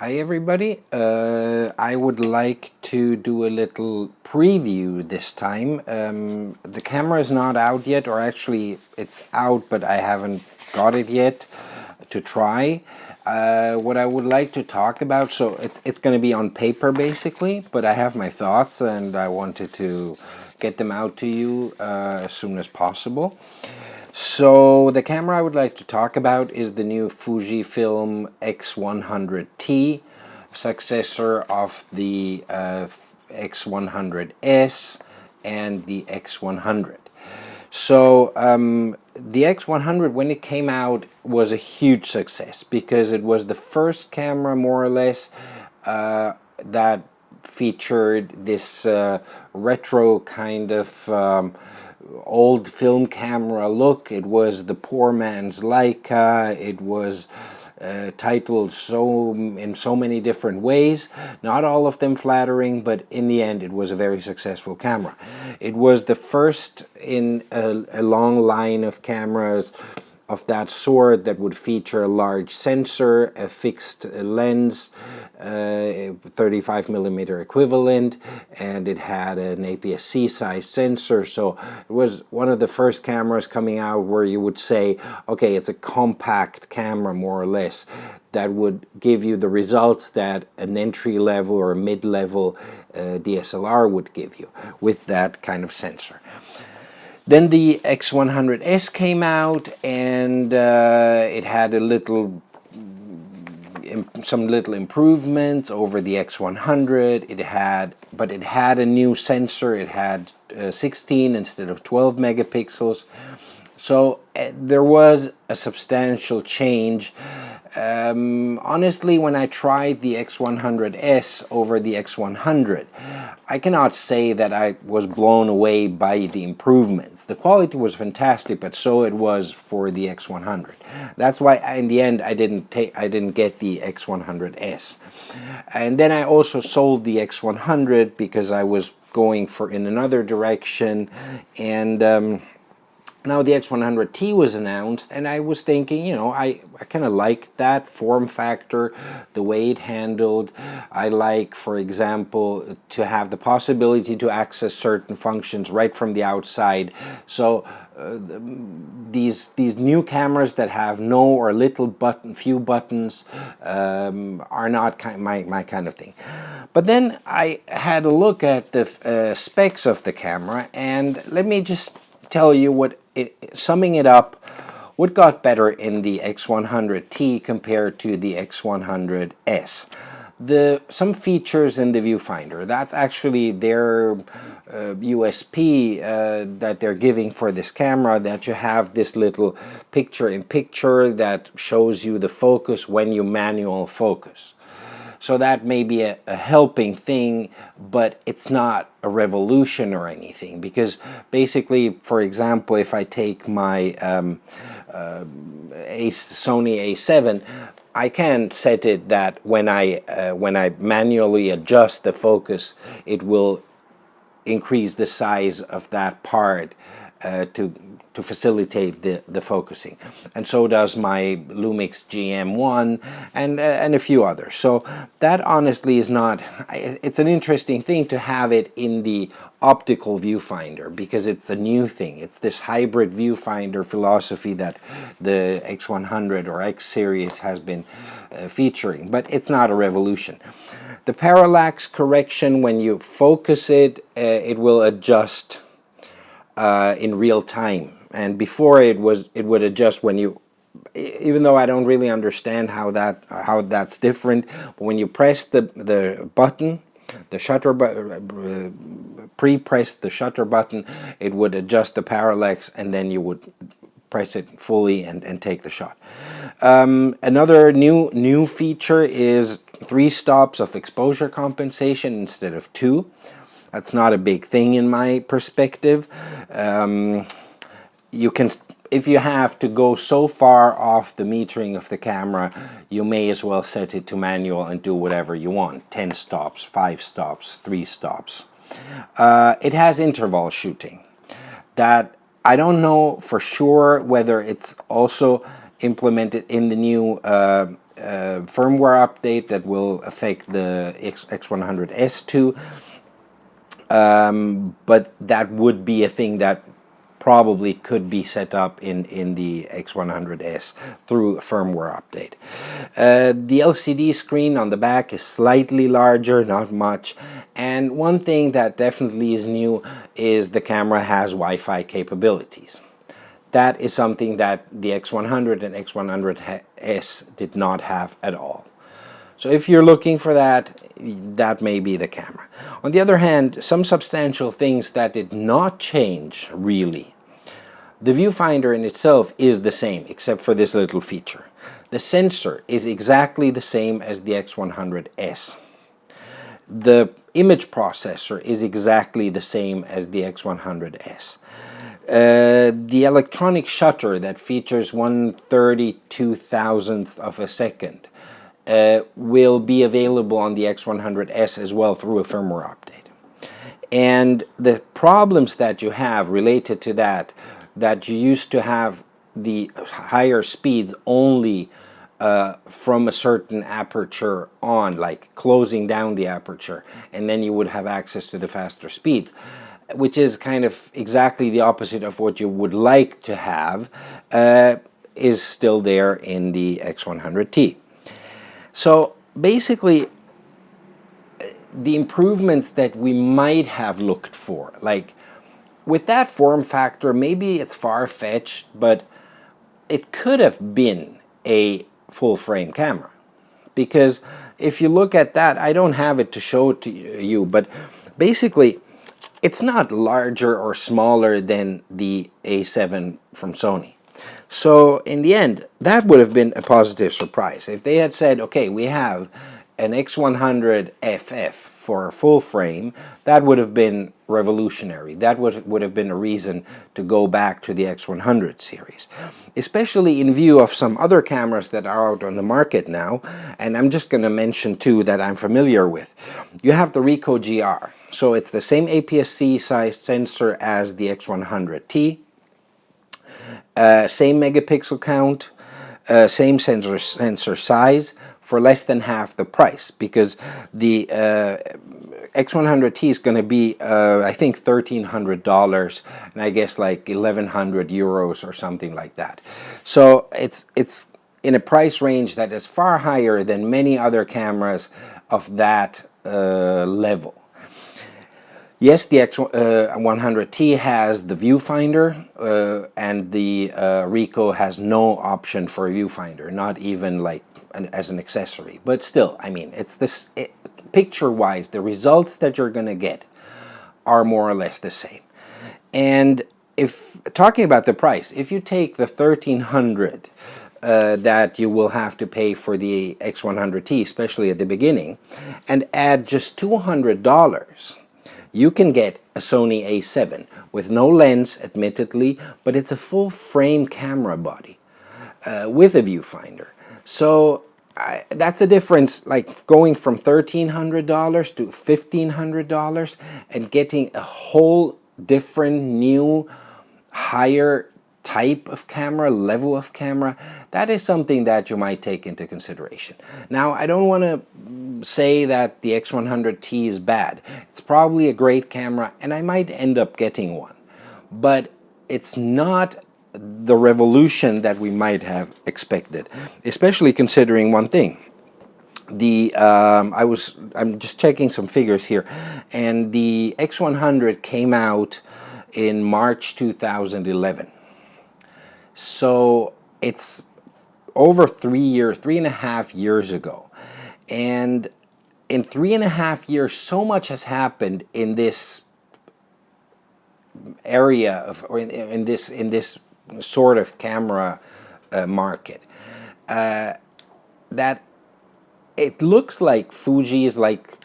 Hi everybody, I would like to do a little preview this time. The camera is not out yet, or actually it's out but I haven't got it yet to try. What I would like to talk about, so it's going to be on paper basically, but I have my thoughts and I wanted to get them out to you as soon as possible. So the camera I would like to talk about is the new Fujifilm X100T, successor of the X100S and the X100. So the X100, when it came out, was a huge success because it was the first camera, more or less, that featured this retro kind of old film camera look. It was the poor man's Leica. It was titled in so many different ways, not all of them flattering, but in the end it was a very successful camera. It was the first in a long line of cameras of that sort that would feature a large sensor, a fixed lens, 35mm equivalent, and it had an APS-C size sensor. So it was one of the first cameras coming out where you would say, okay, it's a compact camera more or less that would give you the results that an entry-level or a mid-level DSLR would give you with that kind of sensor. Then the X100S came out, and it had some little improvements over the X100. But it had a new sensor. It had 16 instead of 12 megapixels. So there was a substantial change. Honestly, when I tried the X100S over the X100, I cannot say that I was blown away by the improvements. The quality was fantastic, but so it was for the X100. That's why in the end I didn't get the X100S. And then I also sold the X100 because I was going in another direction, and now the X100T was announced, and I was thinking, you know, I kind of liked that form factor, the way it handled. I like, for example, to have the possibility to access certain functions right from the outside. So these new cameras that have no or few buttons are not my kind of thing. But then I had a look at the specs of the camera, and let me just tell you summing it up, what got better in the X100T compared to the X100S. Some features in the viewfinder, that's actually their USP that they're giving for this camera, that you have this little picture-in-picture that shows you the focus when you manual focus. So that may be a helping thing, but it's not a revolution or anything, because basically, for example, if I take my Sony A7, I can set it that when I manually adjust the focus, it will increase the size of that part to facilitate the focusing, and so does my Lumix GM1 and a few others. So that honestly is not, it's an interesting thing to have it in the optical viewfinder because it's a new thing. It's this hybrid viewfinder philosophy that the X100 or X series has been featuring, but it's not a revolution. The parallax correction, when you focus it, it will adjust in real time, and before it would adjust when you, even though I don't really understand how that's different, but when you press the button, the shutter button, pre-press the shutter button, it would adjust the parallax, and then you would press it fully and take the shot. Another new feature is 3 stops of exposure compensation instead of 2. That's not a big thing in my perspective. You can, if you have to go so far off the metering of the camera, you may as well set it to manual and do whatever you want. 10 stops, 5 stops, 3 stops. It has interval shooting. That I don't know for sure whether it's also implemented in the new firmware update that will affect the X100S too. But that would be a thing that probably could be set up in the X100S through a firmware update. The LCD screen on the back is slightly larger, not much. And one thing that definitely is new is the camera has Wi-Fi capabilities. That is something that the X100 and X100S did not have at all. So if you're looking for that, that may be the camera. On the other hand, some substantial things that did not change really. The viewfinder in itself is the same, except for this little feature. The sensor is exactly the same as the X100S. The image processor is exactly the same as the X100S. The electronic shutter that features 1/32,000th of a second will be available on the X100S as well through a firmware update. And the problems that you have related to that you used to have the higher speeds only from a certain aperture on, like closing down the aperture, and then you would have access to the faster speeds, which is kind of exactly the opposite of what you would like to have, is still there in the X100T. So basically, the improvements that we might have looked for, like with that form factor, maybe it's far-fetched, but it could have been a full-frame camera. Because if you look at that, I don't have it to show to you, but basically, it's not larger or smaller than the A7 from Sony. So in the end, that would have been a positive surprise. If they had said, okay, we have an X100 FF for a full frame, that would have been revolutionary. That would have been a reason to go back to the X100 series. Especially in view of some other cameras that are out on the market now, and I'm just going to mention two that I'm familiar with. You have the Ricoh GR. So it's the same APS-C sized sensor as the X100T. Same megapixel count, same sensor size for less than half the price, because the X100T is going to be I think $1,300, and I guess like 1,100 euros or something like that. So it's in a price range that is far higher than many other cameras of that level. Yes, the X100T has the viewfinder, and the Ricoh has no option for a viewfinder, not even like as an accessory. But still, I mean, it's this picture-wise, the results that you're going to get are more or less the same. And if talking about the price, if you take the $1,300 that you will have to pay for the X100T, especially at the beginning, and add just $200. You can get a Sony A7 with no lens, admittedly, but it's a full frame camera body with a viewfinder. So that's a difference, like going from $1,300 to $1,500 and getting a whole different, new, higher type of camera, level of camera. That is something that you might take into consideration. Now, I don't want to say that the X100T is bad. It's probably a great camera, and I might end up getting one. But it's not the revolution that we might have expected, especially considering one thing. I'm just checking some figures here, and the X100 came out in March 2011. So it's over 3.5 years ago. And in 3.5 years, so much has happened in this area of, or in this sort of camera market, that it looks like Fuji is like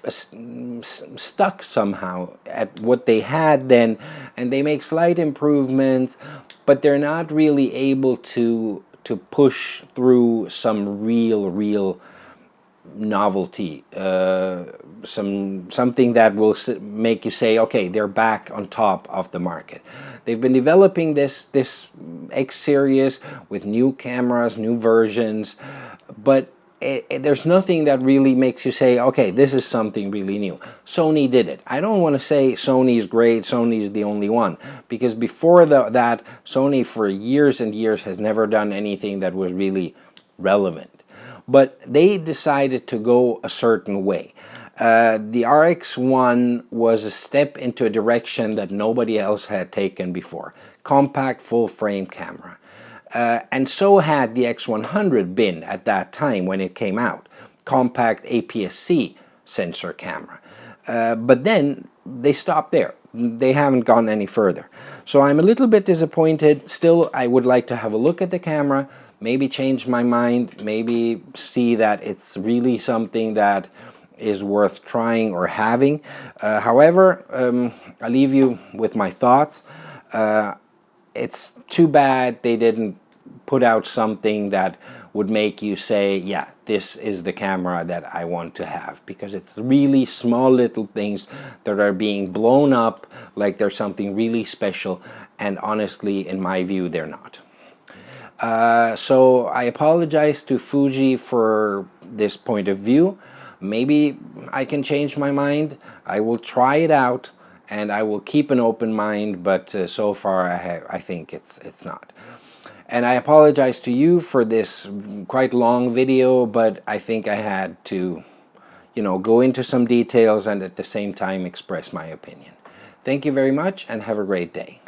stuck somehow at what they had then, and they make slight improvements, but they're not really able to push through some real novelty, something that will make you say, okay, they're back on top of the market. They've been developing this X series with new cameras, new versions, but there's nothing that really makes you say, okay, this is something really new. Sony did it. I don't want to say Sony's great, Sony's the only one, because before that, Sony for years and years has never done anything that was really relevant. But they decided to go a certain way. The RX1 was a step into a direction that nobody else had taken before. Compact full-frame camera. And so had the X100 been at that time when it came out. Compact APS-C sensor camera. But then they stopped there. They haven't gone any further. So I'm a little bit disappointed. Still, I would like to have a look at the camera, maybe change my mind, maybe see that it's really something that is worth trying or having. However, I'll leave you with my thoughts. It's too bad they didn't put out something that would make you say, yeah, this is the camera that I want to have, because it's really small little things that are being blown up like they're something really special, and honestly, in my view, they're not. So I apologize to Fuji for this point of view. Maybe I can change my mind. I will try it out, and I will keep an open mind, but so far I think it's not. And I apologize to you for this quite long video, but I think I had to, go into some details and at the same time express my opinion. Thank you very much, and have a great day.